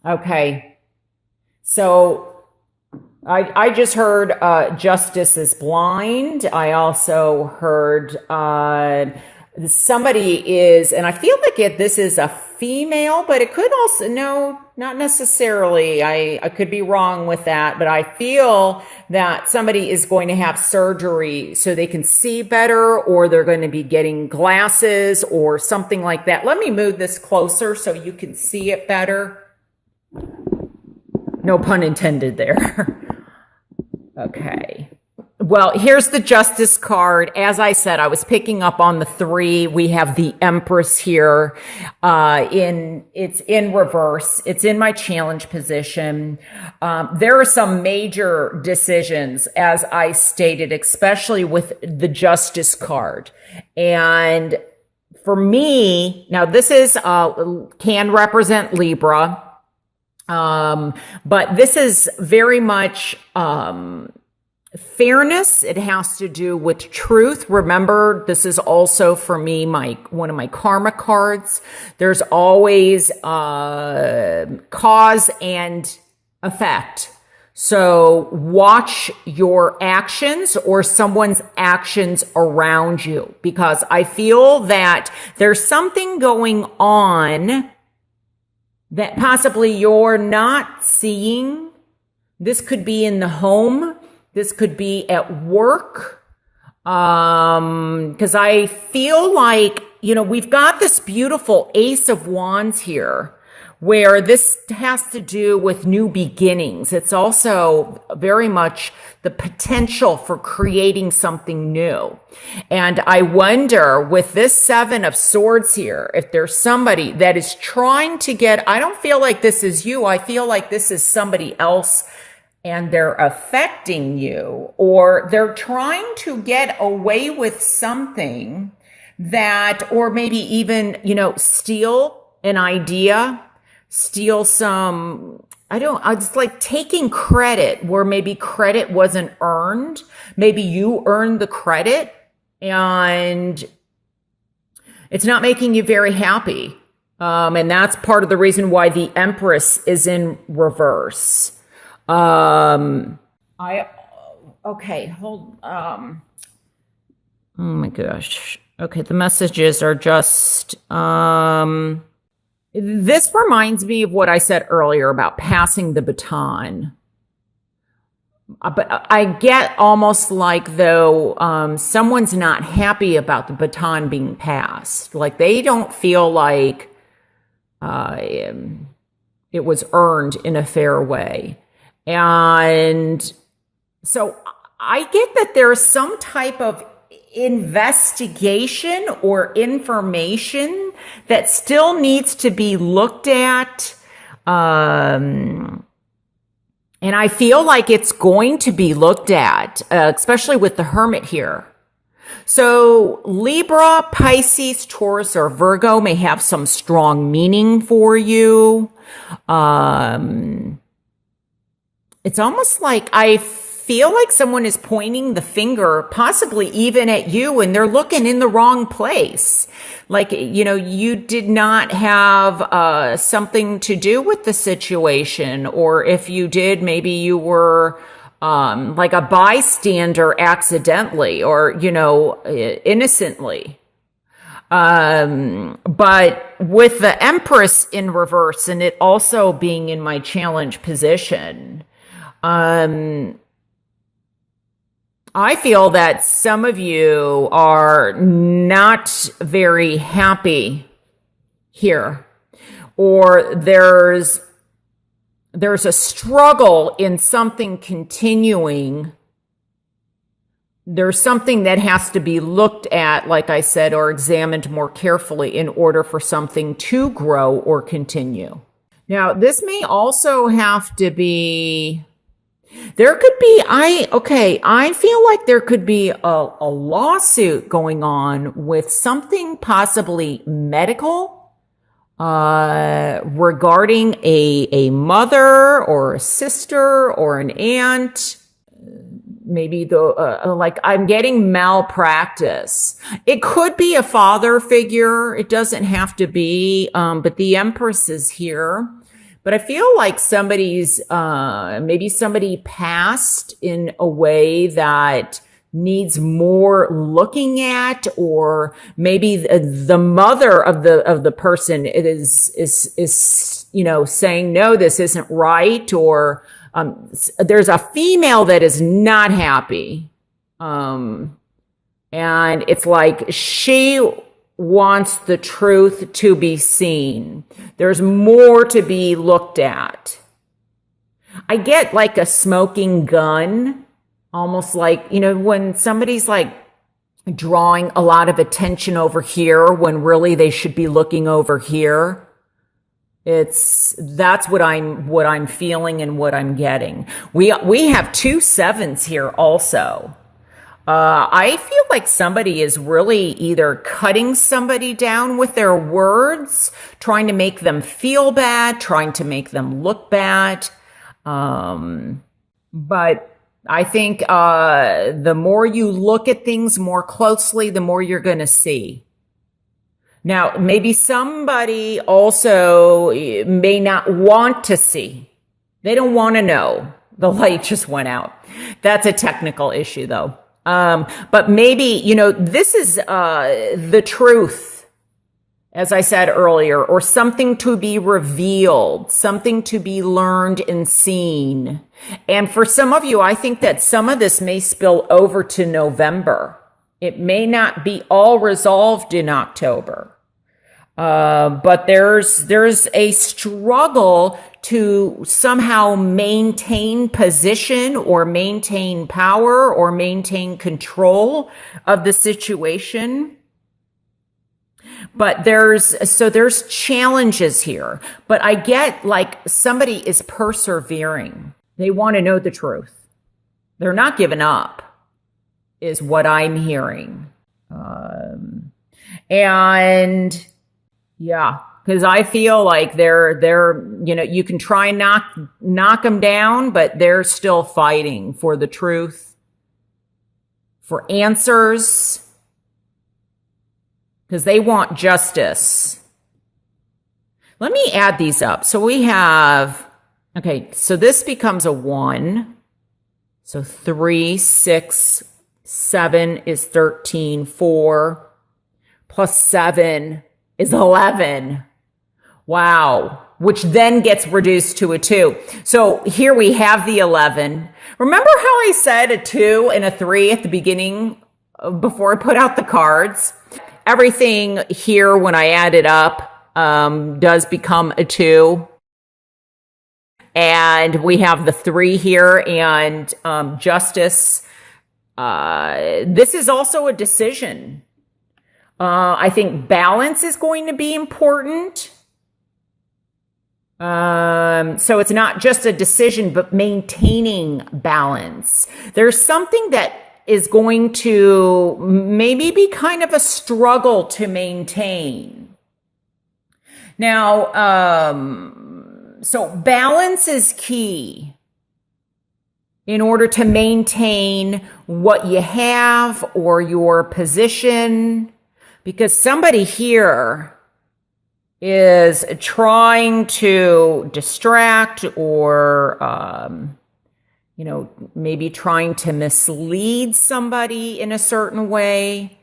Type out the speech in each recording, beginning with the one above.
Okay. So I just heard justice is blind. I also heard somebody is, and I feel like this is a female, but it could also, no, not necessarily. I could be wrong with that, but I feel that somebody is going to have surgery so they can see better, or they're going to be getting glasses or something like that. Let me move this closer so you can see it better. No pun intended there. Okay. Well, here's the justice card. As I said, I was picking up on the 3. We have the Empress here. It's in reverse. It's in my challenge position. There are some major decisions, as I stated, especially with the justice card. And for me, now this is, can represent Libra. But this is very much, fairness. It has to do with truth. Remember, this is also for me, one of my karma cards. There's always, cause and effect. So watch your actions or someone's actions around you, because I feel that there's something going on that possibly you're not seeing. This could be in the home. This could be at work. Because I feel like, we've got this beautiful Ace of Wands here, where this has to do with new beginnings. It's also very much the potential for creating something new. And I wonder, with this 7 of Swords here, if there's somebody that is trying to get, I don't feel like this is you. I feel like this is somebody else, and they're affecting you, or they're trying to get away with something that, or maybe even, steal an idea, steal some, it's like taking credit where maybe credit wasn't earned. Maybe you earned the credit and it's not making you very happy. And that's part of the reason why the Empress is in reverse. Okay, oh my gosh. Okay, the messages are just, this reminds me of what I said earlier about passing the baton. But I get almost like though, someone's not happy about the baton being passed. Like they don't feel like, it was earned in a fair way. And so I get that there's some type of investigation or information that still needs to be looked at. And I feel like it's going to be looked at, especially with the Hermit here. So Libra, Pisces, Taurus, or Virgo may have some strong meaning for you. It's almost like I feel like someone is pointing the finger, possibly even at you, and they're looking in the wrong place. Like, you did not have something to do with the situation. Or if you did, maybe you were like a bystander accidentally or, innocently. But with the Empress in reverse and it also being in my challenge position, I feel that some of you are not very happy here, or there's a struggle in something continuing. There's something that has to be looked at, like I said, or examined more carefully in order for something to grow or continue. Now, this may also have to be, there could be, I feel like there could be a lawsuit going on with something possibly medical, regarding a mother or a sister or an aunt. Maybe like I'm getting malpractice. It could be a father figure. It doesn't have to be, but the Empress is here. But I feel like maybe somebody passed in a way that needs more looking at, or maybe the mother of the person is saying, no, this isn't right, or there's a female that is not happy. And it's like she wants the truth to be seen. There's more to be looked at. I get like a smoking gun, almost like, when somebody's like drawing a lot of attention over here when really they should be looking over here. That's what I'm feeling and what I'm getting. We have 2 7s here also. I feel like somebody is really either cutting somebody down with their words, trying to make them feel bad, trying to make them look bad. But I think the more you look at things more closely, the more you're going to see. Now, maybe somebody also may not want to see. They don't want to know. The light just went out. That's a technical issue, though. But maybe, this is the truth, as I said earlier, or something to be revealed, something to be learned and seen. And for some of you, I think that some of this may spill over to November. It may not be all resolved in October. But there's a struggle to somehow maintain position or maintain power or maintain control of the situation. But there's challenges here. But I get like somebody is persevering. They want to know the truth. They're not giving up, is what I'm hearing. And yeah, because I feel like they're you can try and knock them down, but they're still fighting for the truth, for answers, because they want justice. Let me add these up. So we have, okay, so this becomes a 1. So 3, 6, 7 is 13, 4 plus 7 is 11. Wow. Which then gets reduced to a 2. So here we have the 11. Remember how I said a 2 and a 3 at the beginning before I put out the cards? Everything here, when I add it up, does become a 2. And we have the 3 here and justice. This is also a decision. I think balance is going to be important. So it's not just a decision, but maintaining balance. There's something that is going to maybe be kind of a struggle to maintain. Now, so balance is key in order to maintain what you have or your position. Because somebody here is trying to distract or, maybe trying to mislead somebody in a certain way.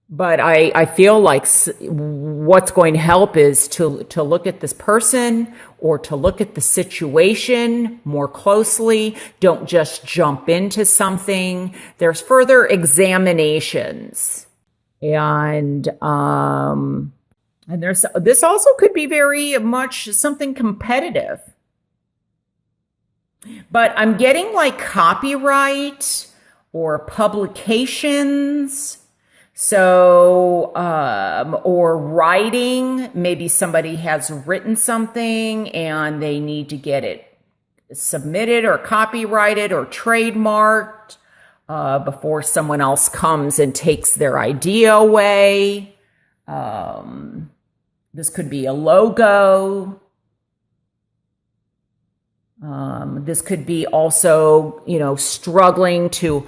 But I feel like what's going to help is to look at this person or to look at the situation more closely. Don't just jump into something. There's further examinations. And this also could be very much something competitive. But I'm getting like copyright or publications. So, or writing, maybe somebody has written something and they need to get it submitted or copyrighted or trademarked. Before someone else comes and takes their idea away. This could be a logo. This could be also, struggling to,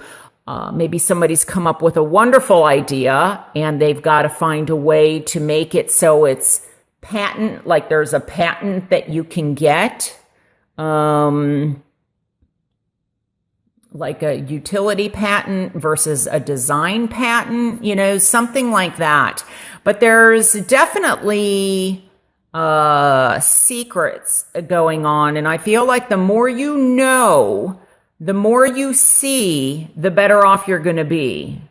maybe somebody's come up with a wonderful idea and they've got to find a way to make it so it's patent, like there's a patent that you can get, like a utility patent versus a design patent, something like that. But there's definitely secrets going on. And I feel like the more you know, the more you see, the better off you're going to be.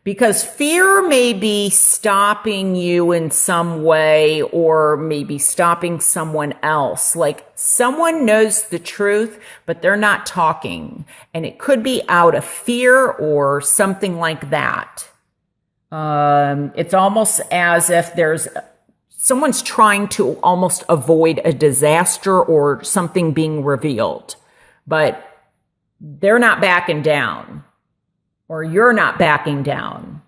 Because fear may be stopping you in some way, or maybe stopping someone else. Like someone knows the truth, but they're not talking. And it could be out of fear or something like that. It's almost as if someone's trying to almost avoid a disaster or something being revealed, but they're not backing down. Or you're not backing down.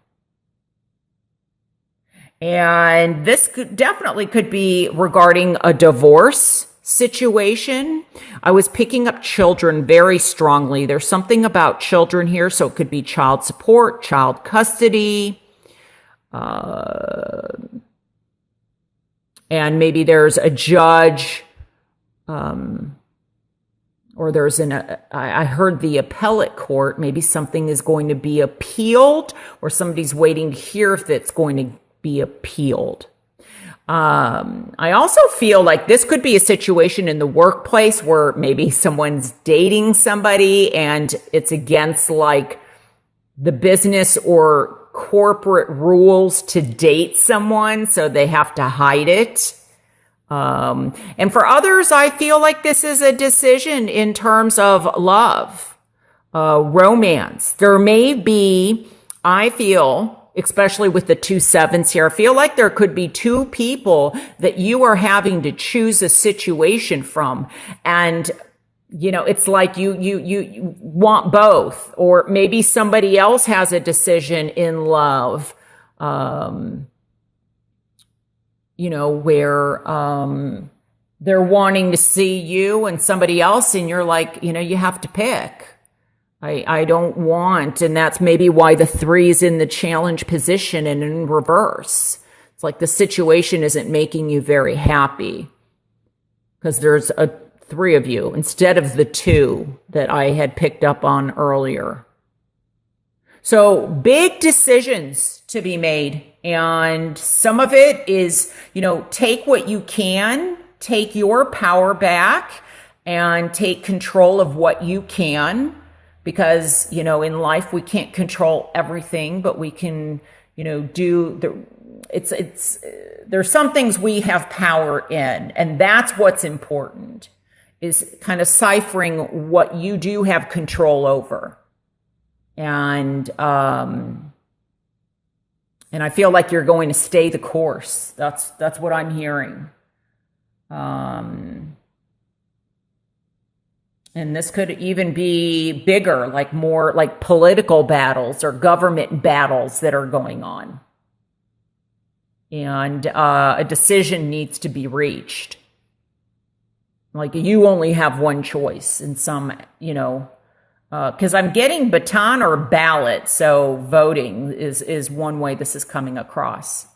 And this definitely could be regarding a divorce situation. I was picking up children very strongly. There's something about children here, so it could be child support, child custody, and maybe there's a judge, or there's I heard the appellate court, maybe something is going to be appealed, or somebody's waiting to hear if it's going to be appealed. I also feel like this could be a situation in the workplace where maybe someone's dating somebody and it's against like the business or corporate rules to date someone, so they have to hide it. And for others, I feel like this is a decision in terms of love, romance. There may be, I feel, especially with the 2 7s here, I feel like there could be 2 people that you are having to choose a situation from. And, it's like you want both, or maybe somebody else has a decision in love. Where they're wanting to see you and somebody else, and you're like, you have to pick. I don't want, and that's maybe why the 3 is in the challenge position and in reverse. It's like the situation isn't making you very happy because there's 3 of you instead of the 2 that I had picked up on earlier. So big decisions to be made. And some of it is, take what you can, take your power back and take control of what you can, because, in life we can't control everything, but we can, there's some things we have power in, and that's what's important, is kind of ciphering what you do have control over. And I feel like you're going to stay the course. That's what I'm hearing. And this could even be bigger, like more like political battles or government battles that are going on. And a decision needs to be reached. Like you only have one choice in some, because I'm getting baton or ballot, so voting is one way this is coming across.